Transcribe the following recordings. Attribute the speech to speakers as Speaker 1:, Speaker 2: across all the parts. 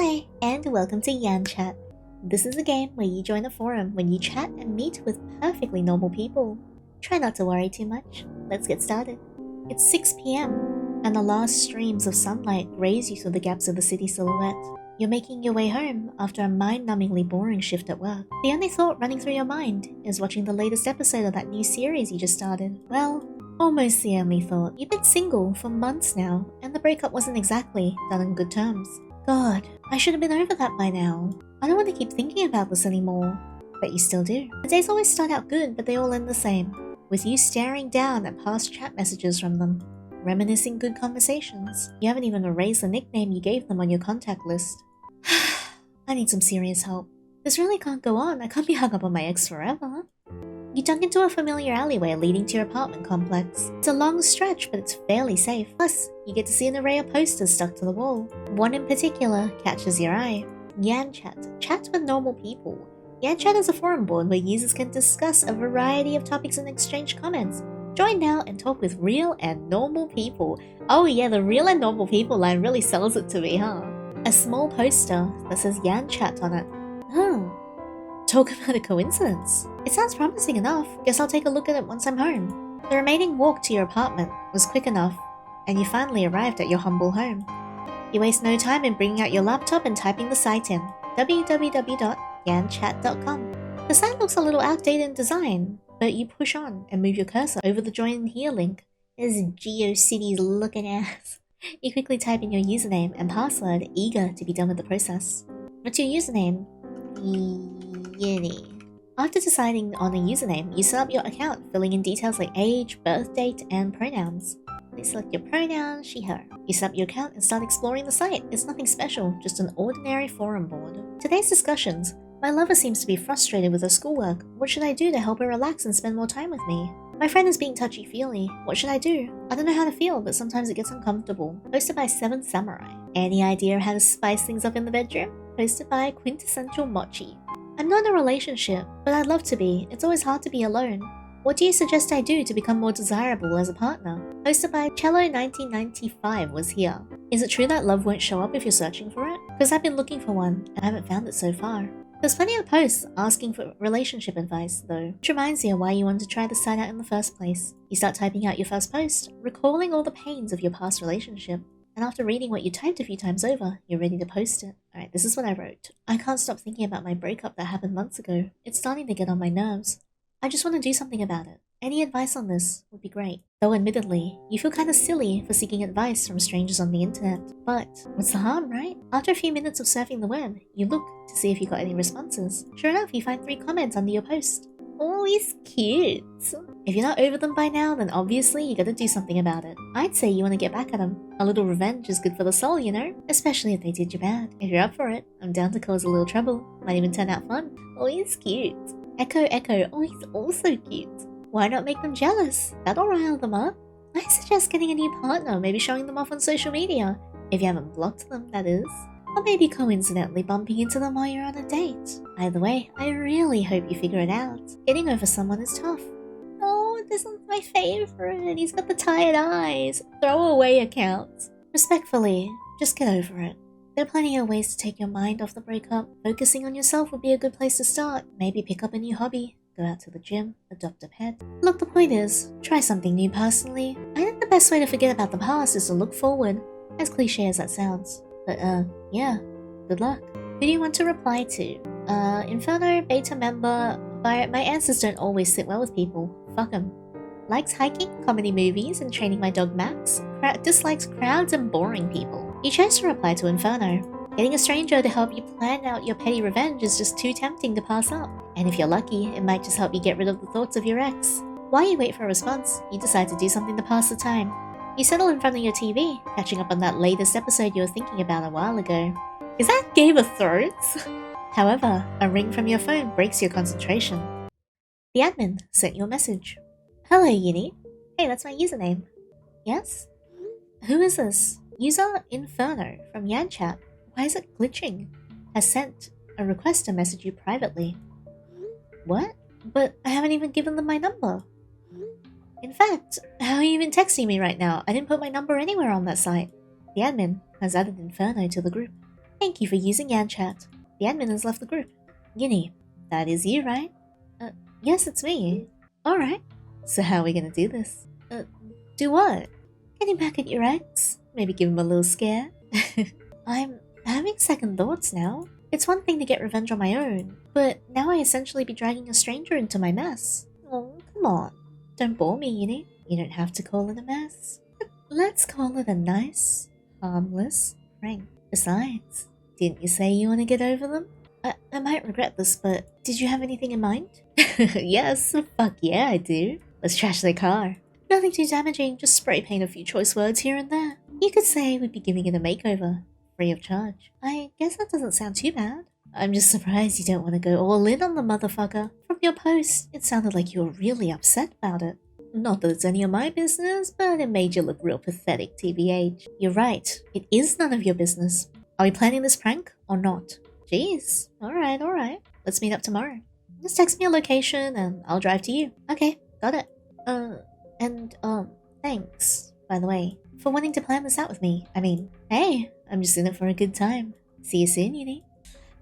Speaker 1: Hi, and welcome to Yanchat. This is a game where you join a forum when you chat and meet with perfectly normal people. Try not to worry too much. Let's get started. It's 6 PM, and the last streams of sunlight graze you through the gaps of the city silhouette. You're making your way home after a mind-numbingly boring shift at work. The only thought running through your mind is watching the latest episode of that new series you just started. Well, almost the only thought. You've been single for months now, and the breakup wasn't exactly done on good terms. God, I should have been over that by now. I don't want to keep thinking about this anymore. But you still do. The days always start out good, but they all end the same, with you staring down at past chat messages from them, reminiscing good conversations. You haven't even erased the nickname you gave them on your contact list. I need some serious help. This really can't go on. I can't be hung up on my ex forever. You dunk into a familiar alleyway leading to your apartment complex. It's a long stretch, but it's fairly safe. Plus, you get to see an array of posters stuck to the wall. One in particular catches your eye. Yanchat. Chat with normal people. Yanchat is a forum board where users can discuss a variety of topics and exchange comments. Join now and talk with real and normal people. Oh yeah, the real and normal people line really sells it to me, huh? A small poster that says Yanchat on it. Talk about a coincidence. It sounds promising enough. Guess I'll take a look at it once I'm home. The remaining walk to your apartment was quick enough, and you finally arrived at your humble home. You waste no time in bringing out your laptop and typing the site in, www.yanchat.com. The site looks a little outdated in design, but you push on and move your cursor over the join here link. This GeoCities looking ass. You quickly type in your username and password, eager to be done with the process. What's your username? Helloyinny. After deciding on a username, you set up your account, filling in details like age, birth date, and pronouns. Please select your pronoun, she, her. You set up your account and start exploring the site. It's nothing special, just an ordinary forum board. Today's discussions. My lover seems to be frustrated with her schoolwork. What should I do to help her relax and spend more time with me? My friend is being touchy-feely. What should I do? I don't know how to feel, but sometimes it gets uncomfortable. Posted by 7 Samurai. Any idea how to spice things up in the bedroom? Posted by Quintessential Mochi. I'm not in a relationship, but I'd love to be. It's always hard to be alone. What do you suggest I do to become more desirable as a partner? Posted by Cello1995 was here. Is it true that love won't show up if you're searching for it? Because I've been looking for one, and I haven't found it so far. There's plenty of posts asking for relationship advice, though, which reminds you of why you wanted to try this site out in the first place. You start typing out your first post, recalling all the pains of your past relationship. And after reading what you typed a few times over, you're ready to post it. Alright, this is what I wrote. I can't stop thinking about my breakup that happened months ago. It's starting to get on my nerves. I just want to do something about it. Any advice on this would be great. Though admittedly, you feel kind of silly for seeking advice from strangers on the internet. But what's the harm, right? After a few minutes of surfing the web, you look to see if you got any responses. Sure enough, you find 3 comments under your post. Oh, he's cute. If you're not over them by now, then obviously you gotta do something about it. I'd say you want to get back at them. A little revenge is good for the soul, you know? Especially if they did you bad. If you're up for it, I'm down to cause a little trouble. Might even turn out fun. Oh, he's cute. Echo, echo. Oh, he's also cute. Why not make them jealous? That'll rile them up. I suggest getting a new partner, maybe showing them off on social media. If you haven't blocked them, that is. Or maybe coincidentally bumping into them while you're on a date. Either way, I really hope you figure it out. Getting over someone is tough. Oh, this one's my favorite. He's got the tired eyes. Throwaway accounts. Respectfully, just get over it. There are plenty of ways to take your mind off the breakup. Focusing on yourself would be a good place to start. Maybe pick up a new hobby. Go out to the gym, adopt a pet. Look, the point is, try something new personally. I think the best way to forget about the past is to look forward. As cliche as that sounds. But yeah, good luck. Who do you want to reply to? Inferno, beta member, but my answers don't always sit well with people. Fuck 'em. Likes hiking, comedy movies, and training my dog Max. Dislikes crowds and boring people. You chose to reply to Inferno. Getting a stranger to help you plan out your petty revenge is just too tempting to pass up. And if you're lucky, it might just help you get rid of the thoughts of your ex. While you wait for a response, you decide to do something to pass the time. You settle in front of your TV, catching up on that latest episode you were thinking about a while ago. Is that Game of Thrones? However, a ring from your phone breaks your concentration. The admin sent you a message. Helloyinny. Hey, that's my username. Yes? Who is this? User Inferno from Yanchat. Why is it glitching? Has sent a request to message you privately. What? But I haven't even given them my number. In fact, how are you even texting me right now? I didn't put my number anywhere on that site. The admin has added Inferno to the group. Thank you for using Yanchat. The admin has left the group. Yinny, that is you, right? Yes, it's me. Alright. So how are we gonna do this? Do what? Getting back at your ex? Maybe give him a little scare? I'm having second thoughts now. It's one thing to get revenge on my own, but now I essentially be dragging a stranger into my mess. Oh, come on. Don't bore me, Yinny. You don't have to call it a mess. Let's call it a nice, harmless prank. Besides, didn't you say you want to get over them? I might regret this, but did you have anything in mind? Yes, fuck yeah I do. Let's trash their car. Nothing too damaging, just spray paint a few choice words here and there. You could say we'd be giving it a makeover, free of charge. I guess that doesn't sound too bad. I'm just surprised you don't want to go all in on the motherfucker. From your post, it sounded like you were really upset about it. Not that it's any of my business, but it made you look real pathetic, TBH. You're right, it is none of your business. Are we planning this prank or not? Jeez, alright. Let's meet up tomorrow. Just text me a location and I'll drive to you. Okay, got it. Thanks, by the way, for wanting to plan this out with me. I mean, hey, I'm just in it for a good time. See you soon, Yinny.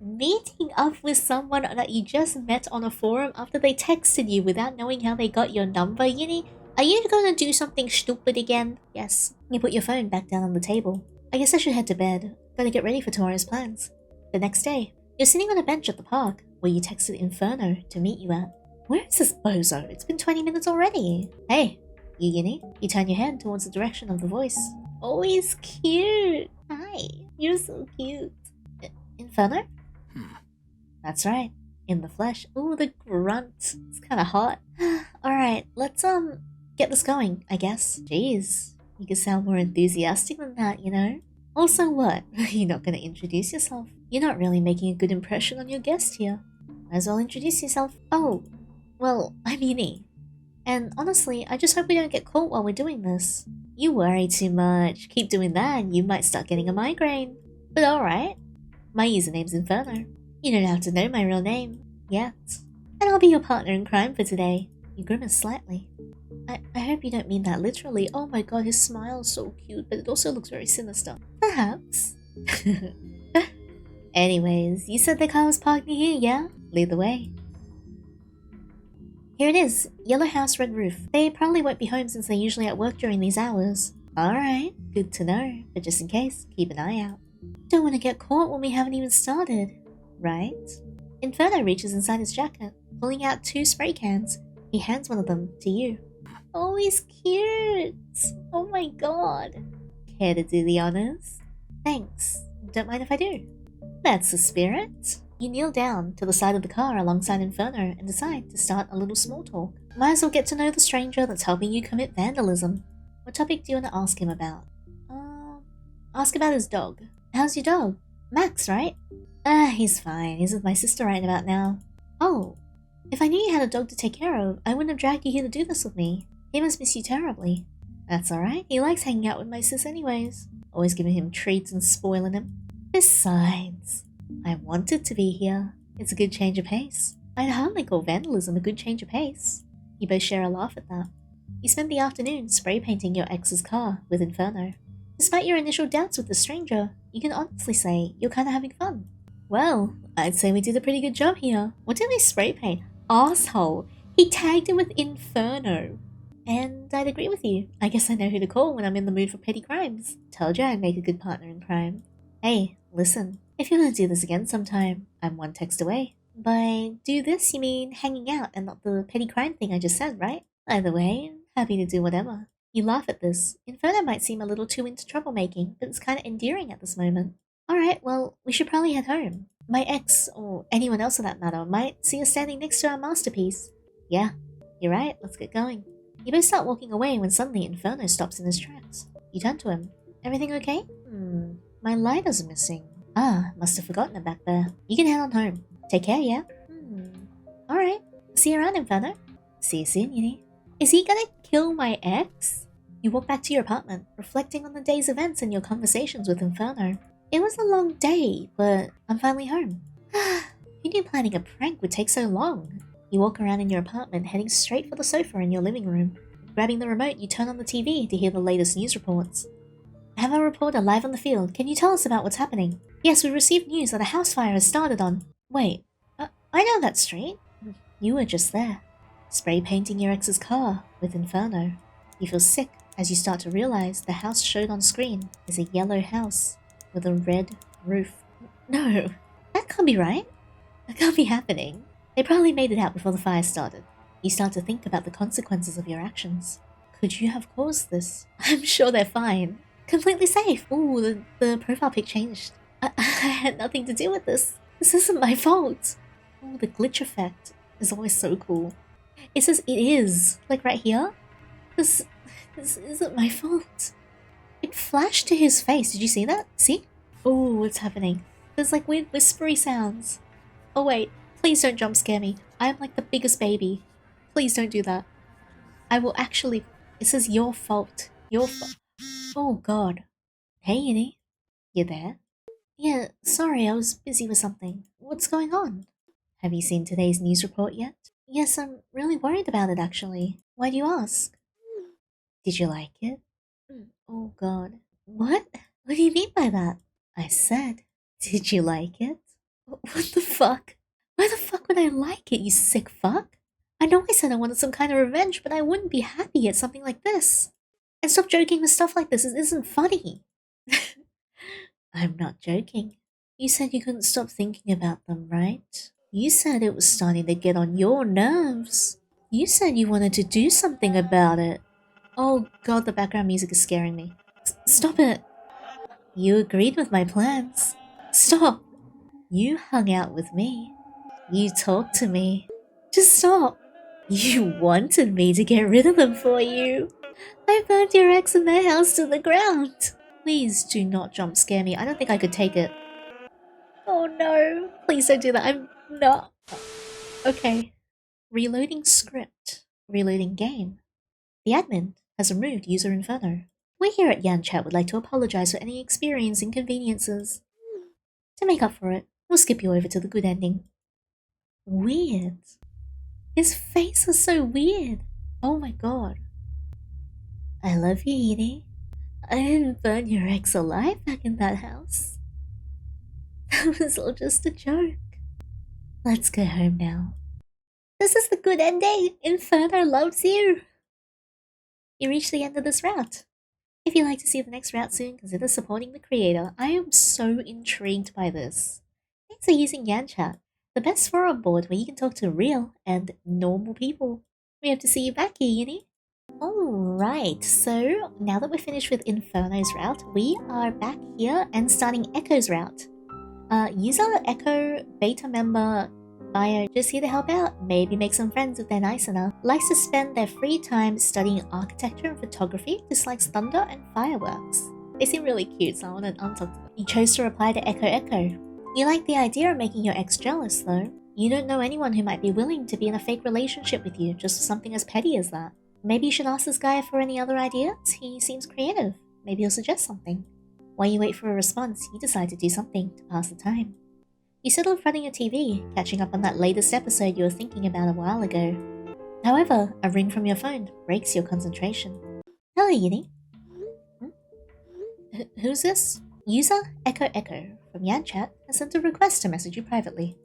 Speaker 1: Meeting up with someone that you just met on a forum after they texted you without knowing how they got your number, Yinny? Are you gonna do something stupid again? Yes. You put your phone back down on the table. I guess I should head to bed. Gotta get ready for tomorrow's plans. The next day, you're sitting on a bench at the park, where you texted Inferno to meet you at. Where is this bozo? It's been 20 minutes already. Hey, you Yinny? You turn your head towards the direction of the voice. Oh, he's cute. Hi, you're so cute. Inferno? That's right, in the flesh. Ooh, the grunt. It's kinda hot. Alright, let's get this going, I guess. Jeez, you could sound more enthusiastic than that, you know? Also what? You're not gonna introduce yourself. You're not really making a good impression on your guest here. Might as well introduce yourself. Oh, well, I'm Yinny. And honestly, I just hope we don't get caught while we're doing this. You worry too much. Keep doing that and you might start getting a migraine. But alright. My username's Inferno. You don't have to know my real name yet. And I'll be your partner in crime for today. You grimace slightly. I hope you don't mean that literally. Oh my god, his smile is so cute, but it also looks very sinister. Perhaps. Anyways, you said the car was parked near here, yeah? Lead the way. Here it is. Yellow house, red roof. They probably won't be home since they're usually at work during these hours. Alright, good to know. But just in case, keep an eye out. Don't want to get caught when we haven't even started. Right? Inferno reaches inside his jacket, pulling out 2 spray cans. He hands one of them to you. Oh, he's cute! Oh my god. Care to do the honors? Thanks. Don't mind if I do. That's the spirit. You kneel down to the side of the car alongside Inferno and decide to start a little small talk. Might as well get to know the stranger that's helping you commit vandalism. What topic do you want to ask him about? Ask about his dog. How's your dog? Max, right? He's fine. He's with my sister right about now. Oh, if I knew you had a dog to take care of, I wouldn't have dragged you here to do this with me. He must miss you terribly. That's alright. He likes hanging out with my sis anyways. Always giving him treats and spoiling him. Besides, I wanted to be here. It's a good change of pace. I'd hardly call vandalism a good change of pace. You both share a laugh at that. You spend the afternoon spray painting your ex's car with Inferno. Despite your initial doubts with the stranger, you can honestly say you're kinda having fun. Well, I'd say we did a pretty good job here. What did we spray paint? Asshole! He tagged it with Inferno. And I'd agree with you. I guess I know who to call when I'm in the mood for petty crimes. Told you I'd make a good partner in crime. Hey, listen. If you want to do this again sometime, I'm 1 text away. By do this, you mean hanging out and not the petty crime thing I just said, right? Either way, happy to do whatever. You laugh at this. Inferno might seem a little too into troublemaking, but it's kinda endearing at this moment. Alright, well, we should probably head home. My ex, or anyone else for that matter, might see us standing next to our masterpiece. Yeah, you're right, let's get going. You both start walking away when suddenly Inferno stops in his tracks. You turn to him. Everything okay? My lighter's missing. Must have forgotten it back there. You can head on home. Take care, yeah? Alright. See you around, Inferno. See you soon, Yinny. Is he gonna kill my ex? You walk back to your apartment, reflecting on the day's events and your conversations with Inferno. It was a long day, but I'm finally home. Who knew planning a prank would take so long? You walk around in your apartment, heading straight for the sofa in your living room. Grabbing the remote, you turn on the TV to hear the latest news reports. I have a reporter live on the field. Can you tell us about what's happening? Yes, we received news that a house fire has started on... Wait, I know that street. You were just there, spray painting your ex's car with Inferno. You feel sick as you start to realize the house showed on screen is a yellow house with a red roof. No, that can't be right. That can't be happening. They probably made it out before the fire started. You start to think about the consequences of your actions. Could you have caused this? I'm sure they're fine. Completely safe. Ooh, the profile pic changed. I had nothing to do with this. This isn't my fault. Oh, the glitch effect is always so cool. It says it is, like right here. This isn't my fault. It flashed to his face. Did you see that? See? Oh, what's happening? There's like weird whispery sounds. Oh wait, please don't jump scare me. I am like the biggest baby. Please don't do that. I will actually... It says your fault. Your fault. Oh god. Hey, Yinny. You there? Yeah, sorry, I was busy with something. What's going on? Have you seen today's news report yet? Yes, I'm really worried about it actually. Why do you ask? Did you like it? Oh god. What? What do you mean by that? I said, did you like it? What the fuck? Why the fuck would I like it, you sick fuck? I know I said I wanted some kind of revenge, but I wouldn't be happy at something like this. And stop joking with stuff like this, it isn't funny. I'm not joking. You said you couldn't stop thinking about them, right? You said it was starting to get on your nerves. You said you wanted to do something about it. Oh god, the background music is scaring me. Stop it! You agreed with my plans. Stop! You hung out with me. You talked to me. Just stop! You wanted me to get rid of them for you. I burned your ex and their house to the ground. Please do not jump scare me. I don't think I could take it. Oh no. Please don't do that. I'm not. Okay. Reloading script. Reloading game. The admin has removed user Inferno. We here at Yanchat would like to apologize for any experience inconveniences. To make up for it, we'll skip you over to the good ending. Weird. His face is so weird. Oh my god. I love you, Edie. I didn't burn your ex alive back in that house. That was all just a joke. Let's go home now. This is the good ending. Inferno loves you. You reached the end of this route. If you'd like to see the next route soon, consider supporting the creator. I am so intrigued by this. Thanks for using Yanchat, the best forum board where you can talk to real and normal people. We hope to see you back here, Yinny. Alright, so now that we're finished with Inferno's route, we are back here and starting Echo's route. User Echo beta member bio just here to help out, maybe make some friends if they're nice enough. Likes to spend their free time studying architecture and photography, dislikes thunder and fireworks. They seem really cute, so I want to untalk to them. You chose to reply to Echo Echo. You like the idea of making your ex jealous though. You don't know anyone who might be willing to be in a fake relationship with you just for something as petty as that. Maybe you should ask this guy for any other ideas? He seems creative. Maybe he'll suggest something. While you wait for a response, you decide to do something to pass the time. You settle in front of your TV, catching up on that latest episode you were thinking about a while ago. However, a ring from your phone breaks your concentration. Hello, Yinny. Who's this? User Echo Echo from Yanchat has sent a request to message you privately.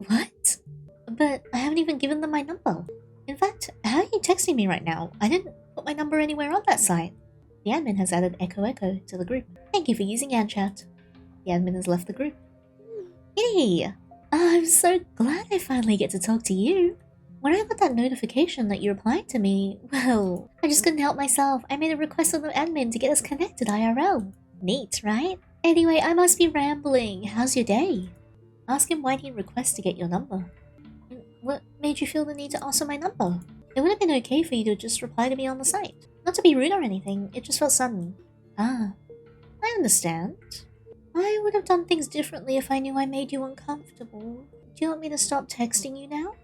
Speaker 1: What? But I haven't even given them my number. In fact, how are you texting me right now? I didn't put my number anywhere on that site. The admin has added Echo Echo to the group. Thank you for using Yanchat. The admin has left the group. Hey! I'm so glad I finally get to talk to you. When I got that notification that you replied to me, well, I just couldn't help myself. I made a request on the admin to get us connected IRL. Neat, right? Anyway, I must be rambling. How's your day? Ask him why he requests to get your number. What made you feel the need to ask for my number? It would have been okay for you to just reply to me on the site. Not to be rude or anything, it just felt sudden. Ah, I understand. I would have done things differently if I knew I made you uncomfortable. Do you want me to stop texting you now?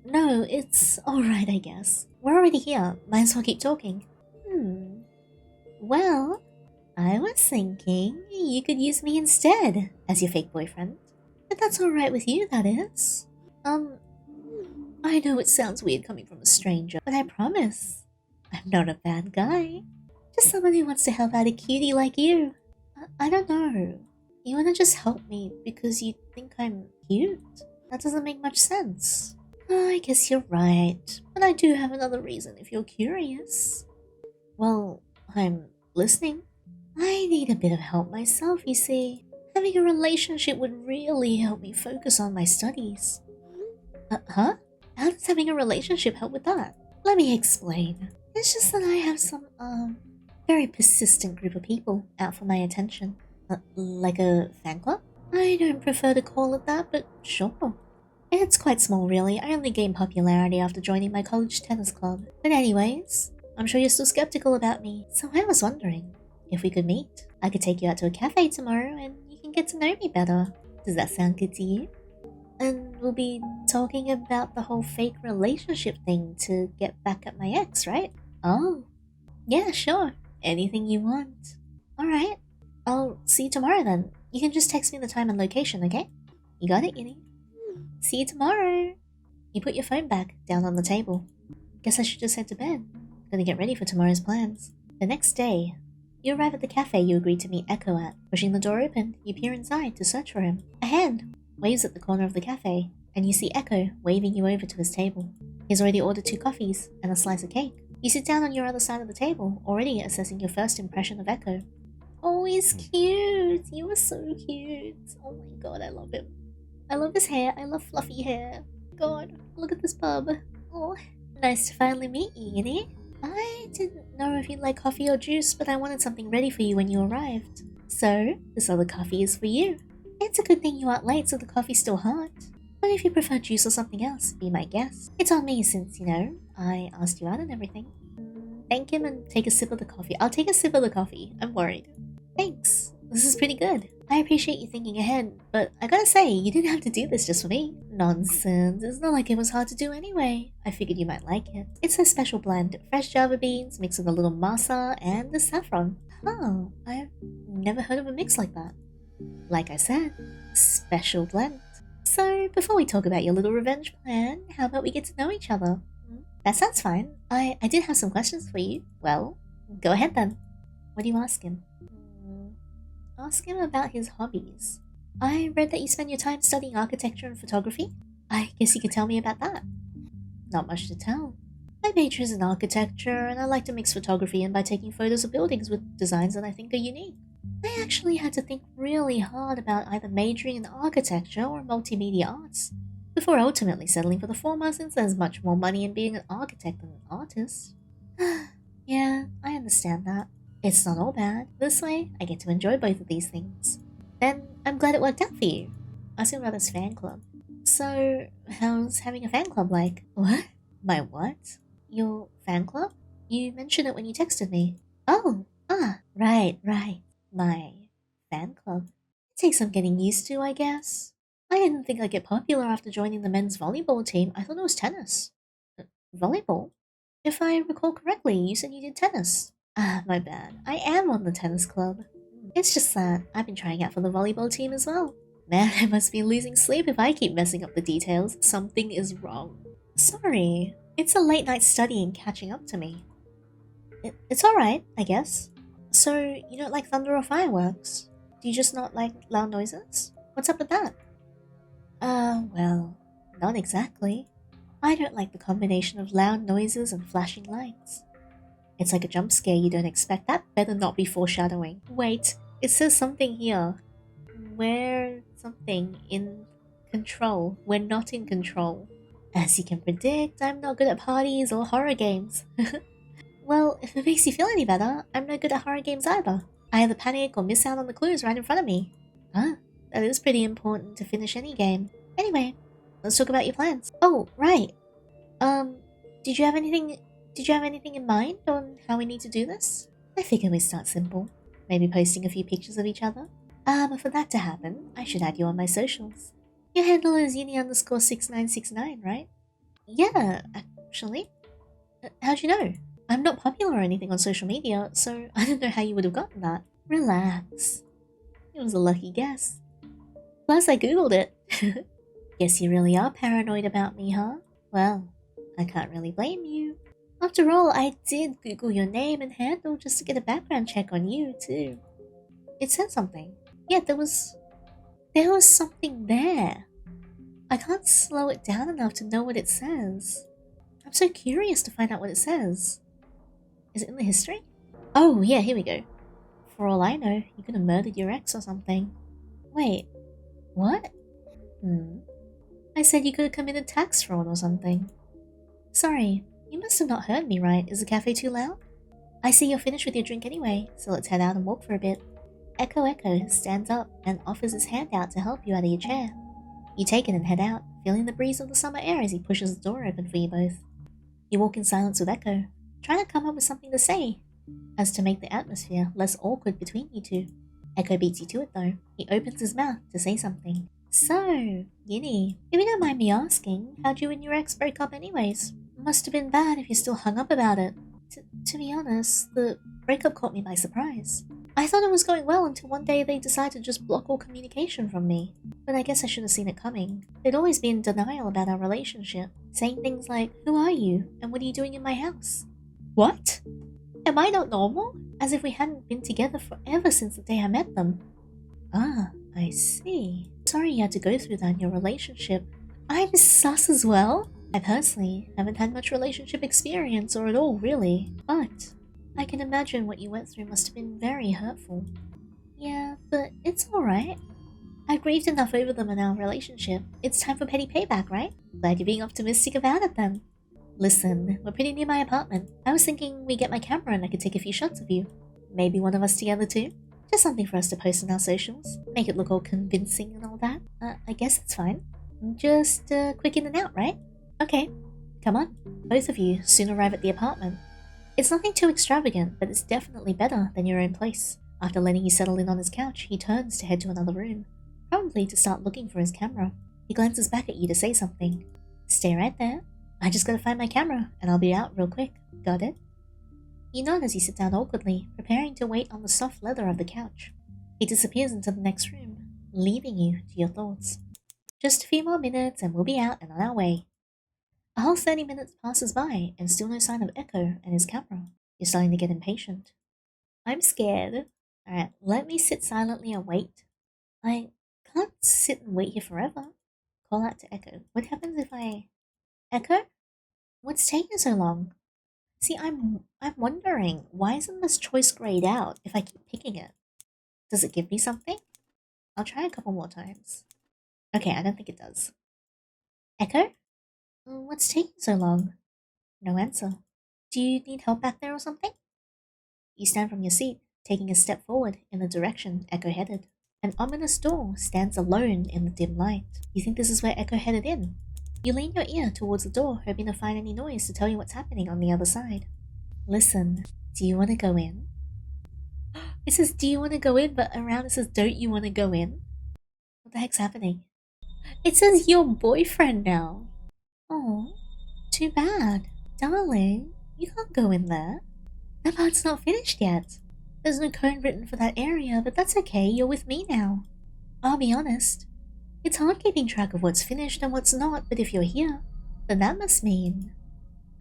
Speaker 1: No, it's alright, I guess. We're already here, might as well keep talking. Well, I was thinking you could use me instead as your fake boyfriend. But that's alright with you, that is. I know it sounds weird coming from a stranger, but I promise, I'm not a bad guy. Just someone who wants to help out a cutie like you. I don't know. You wanna just help me because you think I'm cute? That doesn't make much sense. I guess you're right, but I do have another reason if you're curious. Well, I'm listening. I need a bit of help myself, you see. Having a relationship would really help me focus on my studies. Huh? How does having a relationship help with that? Let me explain. It's just that I have some, very persistent group of people out for my attention. Like a fan club? I don't prefer to call it that, but sure. It's quite small, really. I only gained popularity after joining my college tennis club. But anyways, I'm sure you're still skeptical about me, so I was wondering if we could meet. I could take you out to a cafe tomorrow and you can get to know me better. Does that sound good to you? And we'll be talking about the whole fake relationship thing to get back at my ex, right? Oh, yeah, sure. Anything you want. Alright, I'll see you tomorrow then. You can just text me the time and location, okay? You got it, Yinny? See you tomorrow. You put your phone back down on the table. Guess I should just head to bed. Gonna get ready for tomorrow's plans. The next day, you arrive at the cafe you agreed to meet Echo at. Pushing the door open, you peer inside to search for him. A hand waves at the corner of the cafe, and you see Echo waving you over to his table. He's already ordered 2 coffees and a slice of cake. You sit down on your other side of the table, already assessing your first impression of Echo. Oh, he's cute! You are so cute! Oh my god, I love him. I love his hair, I love fluffy hair. God, look at this bub. Oh, nice to finally meet you, Yinny. I didn't know if you'd like coffee or juice, but I wanted something ready for you when you arrived. So, this other coffee is for you. It's a good thing you aren't late, so the coffee's still hot. But if you prefer juice or something else, be my guest. It's on me since, you know, I asked you out and everything. Thank him and take a sip of the coffee. I'll take a sip of the coffee. I'm worried. Thanks. This is pretty good. I appreciate you thinking ahead, but I gotta say, you didn't have to do this just for me. Nonsense. It's not like it was hard to do anyway. I figured you might like it. It's a special blend. Fresh Java beans mixed with a little masa and the saffron. Oh, I've never heard of a mix like that. Like I said, special blend. So, before we talk about your little revenge plan, how about we get to know each other? That sounds fine. I did have some questions for you. Well, go ahead then. What do you ask him? Ask him about his hobbies. I read that you spend your time studying architecture and photography. I guess you could tell me about that. Not much to tell. My major is in architecture, and I like to mix photography in by taking photos of buildings with designs that I think are unique. I actually had to think really hard about either majoring in architecture or multimedia arts, before ultimately settling for the former since there's much more money in being an architect than an artist. Yeah, I understand that. It's not all bad. This way, I get to enjoy both of these things. Then, I'm glad it worked out for you. Ask him about his fan club. So, how's having a fan club like? What? My what? Your fan club? You mentioned it when you texted me. Oh, right. My fan club. It takes some getting used to, I guess. I didn't think I'd get popular after joining the men's volleyball team. I thought it was tennis. Volleyball? If I recall correctly, you said you did tennis. My bad. I am on the tennis club. It's just that I've been trying out for the volleyball team as well. Man, I must be losing sleep if I keep messing up the details. Something is wrong. Sorry. It's a late night studying catching up to me. It's alright, I guess. So, you don't like thunder or fireworks? Do you just not like loud noises? What's up with that? Well, not exactly. I don't like the combination of loud noises and flashing lights. It's like a jump scare you don't expect. That better not be foreshadowing. Wait, it says something here. We're something in control. We're not in control. As you can predict, I'm not good at parties or horror games. Well, if it makes you feel any better, I'm no good at horror games either. I either panic or miss out on the clues right in front of me. Huh? That is pretty important to finish any game. Anyway, let's talk about your plans. Oh, right. Did you have anything in mind on how we need to do this? I figure we start simple. Maybe posting a few pictures of each other. But for that to happen, I should add you on my socials. Your handle is Yinny_6969, right? Yeah, actually. How'd you know? I'm not popular or anything on social media, so I don't know how you would have gotten that. Relax. It was a lucky guess. Plus, I googled it. Guess you really are paranoid about me, huh? Well, I can't really blame you. After all, I did Google your name and handle just to get a background check on you, too. It said something. Yeah, there was something there. I can't slow it down enough to know what it says. I'm so curious to find out what it says. Is it in the history? Oh, yeah, here we go. For all I know, you could have murdered your ex or something. Wait, what? I said you could have committed tax fraud or something. Sorry, you must have not heard me right. Is the cafe too loud? I see you're finished with your drink anyway, so let's head out and walk for a bit. Echo stands up and offers his hand out to help you out of your chair. You take it and head out, feeling the breeze of the summer air as he pushes the door open for you both. You walk in silence with Echo, trying to come up with something to say, as to make the atmosphere less awkward between you two. Echo beats you to it though. He opens his mouth to say something. So, Yinny, if you don't mind me asking, how'd you and your ex break up anyways? Must have been bad if you're still hung up about it. To be honest, the breakup caught me by surprise. I thought it was going well until one day they decided to just block all communication from me. But I guess I should have seen it coming. They'd always been in denial about our relationship, saying things like, "Who are you? And what are you doing in my house?" What? Am I not normal? As if we hadn't been together forever since the day I met them. Ah, I see. Sorry you had to go through that in your relationship. I'm sus as well? I personally haven't had much relationship experience or at all, really. But I can imagine what you went through must have been very hurtful. Yeah, but it's alright. I grieved enough over them in our relationship. It's time for petty payback, right? Glad you're being optimistic about it then. Listen, we're pretty near my apartment. I was thinking we get my camera and I could take a few shots of you. Maybe one of us together too? Just something for us to post on our socials. Make it look all convincing and all that. I guess it's fine. Just quick in and out, right? Okay, come on. Both of you soon arrive at the apartment. It's nothing too extravagant, but it's definitely better than your own place. After letting you settle in on his couch, he turns to head to another room, probably to start looking for his camera. He glances back at you to say something. Stay right there. I just gotta find my camera, and I'll be out real quick. Got it? You nod as you sit down awkwardly, preparing to wait on the soft leather of the couch. He disappears into the next room, leaving you to your thoughts. Just a few more minutes and we'll be out and on our way. A whole 30 minutes passes by, and still no sign of Echo and his camera. You're starting to get impatient. I'm scared. Alright, let me sit silently and wait. I can't sit and wait here forever. Call out to Echo. What happens if I... Echo? What's taking so long? See, I'm wondering, why isn't this choice grayed out if I keep picking it? Does it give me something? I'll try a couple more times. Okay, I don't think it does. Echo? What's taking so long? No answer. Do you need help back there or something? You stand from your seat, taking a step forward in the direction Echo headed. An ominous door stands alone in the dim light. You think this is where Echo headed in? You lean your ear towards the door, hoping to find any noise to tell you what's happening on the other side. Listen, do you want to go in? It says, do you want to go in, but around it says, don't you want to go in? What the heck's happening? It says your boyfriend now. Oh, too bad. Darling, you can't go in there. That part's not finished yet. There's no code written for that area, but that's okay, you're with me now. I'll be honest. It's hard keeping track of what's finished and what's not, but if you're here, then that must mean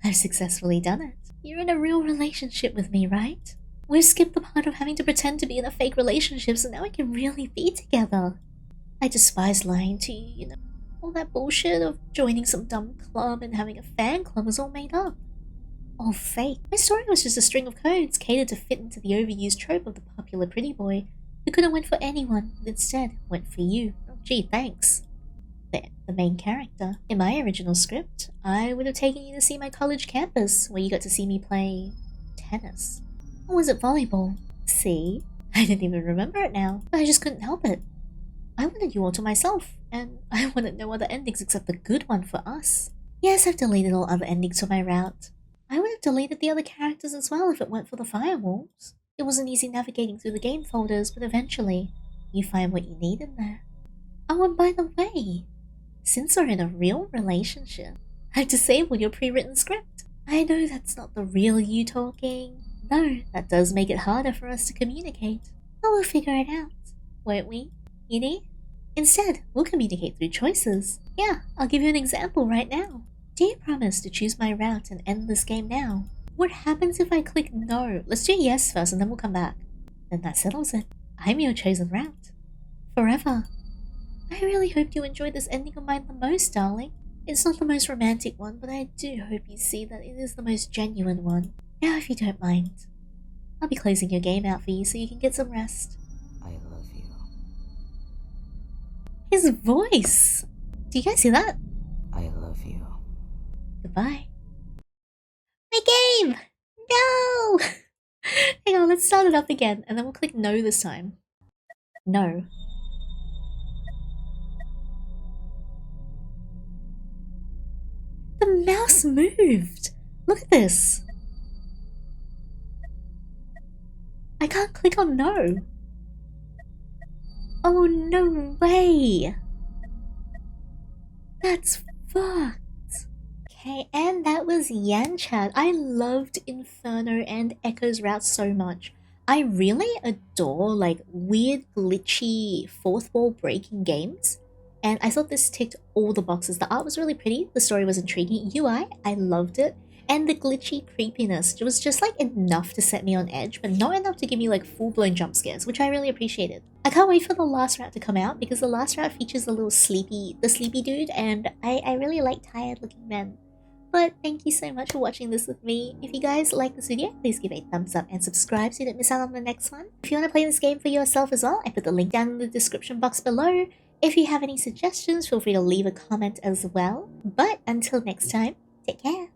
Speaker 1: I've successfully done it. You're in a real relationship with me, right? We've skipped the part of having to pretend to be in a fake relationship, so now we can really be together. I despise lying to you, you know. All that bullshit of joining some dumb club and having a fan club was all made up. All fake. My story was just a string of codes catered to fit into the overused trope of the popular pretty boy who could have went for anyone, but instead went for you. Oh, gee, thanks. The main character. In my original script, I would have taken you to see my college campus, where you got to see me play tennis. Or was it volleyball? See? I didn't even remember it now, but I just couldn't help it. I wanted you all to myself, and I wanted no other endings except the good one for us. Yes, I've deleted all other endings for my route. I would have deleted the other characters as well if it weren't for the firewalls. It wasn't easy navigating through the game folders, but eventually, you find what you need in there. Oh, and by the way, since we're in a real relationship, I've disabled your pre-written script. I know that's not the real you talking, though that does make it harder for us to communicate. But we'll figure it out, won't we, Yinny? Instead, we'll communicate through choices. Yeah, I'll give you an example right now. Do you promise to choose my route and end this game now? What happens if I click no? Let's do yes first and then we'll come back. Then that settles it. I'm your chosen route. forever. I really hope you enjoyed this ending of mine the most, darling. It's not the most romantic one, but I do hope you see that it is the most genuine one. Now, if you don't mind, I'll be closing your game out for you so you can get some rest.
Speaker 2: I love you.
Speaker 1: His voice! Do you guys hear that?
Speaker 2: I love you.
Speaker 1: Goodbye. My game! No! Hang on, let's start it up again, and then we'll click no this time. No. The mouse moved! Look at this! I can't click on no! Oh, no way! That's fucked! Okay, and that was Yanchat. I loved Inferno and Echo's Route so much. I really adore like weird, glitchy, fourth wall breaking games. And I thought this ticked all the boxes. The art was really pretty, the story was intriguing, UI, I loved it. And the glitchy creepiness, it was just like enough to set me on edge, but not enough to give me like full-blown jump scares, which I really appreciated. I can't wait for the last route to come out because the last route features the sleepy dude, and I really like tired looking men. But thank you so much for watching this with me. If you guys like this video, please give a thumbs up and subscribe so you don't miss out on the next one. If you want to play this game for yourself as well, I put the link down in the description box below. If you have any suggestions, feel free to leave a comment as well. But until next time, take care.